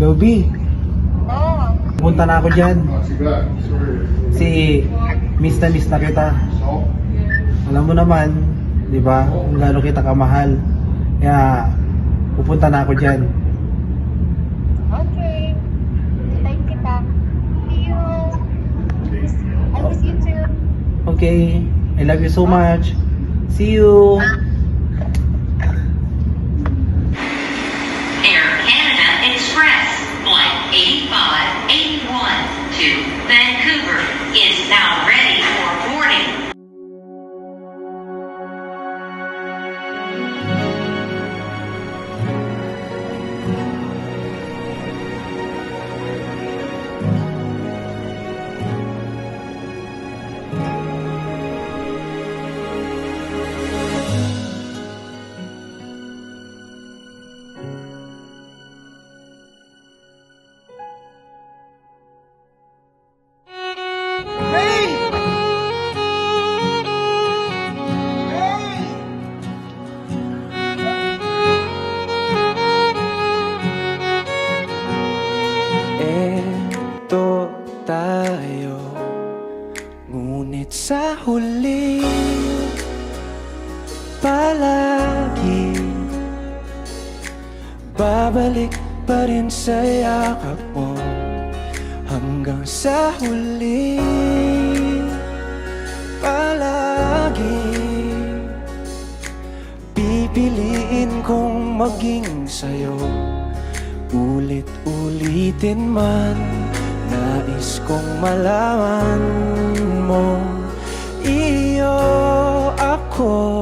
Joby, Oo. pumunta na ako dyan. Si miss na kita. Alam mo naman, di ba, kung gaano kita kamahal. Kaya, pupunta na ako dyan. Okay. Time kita. See you. I miss you too. Okay, I love you so much. See you. Air Canada Express Flight 8581 to Vancouver is now ready for boarding. Eto tayo, ngunit sa huli palagi babalik pa rin sa yakap mo hanggang sa huli. Palagi pipiliin kong maging sa'yo, ulit-ulitin man. Nais kong malaman mo, iyo ako.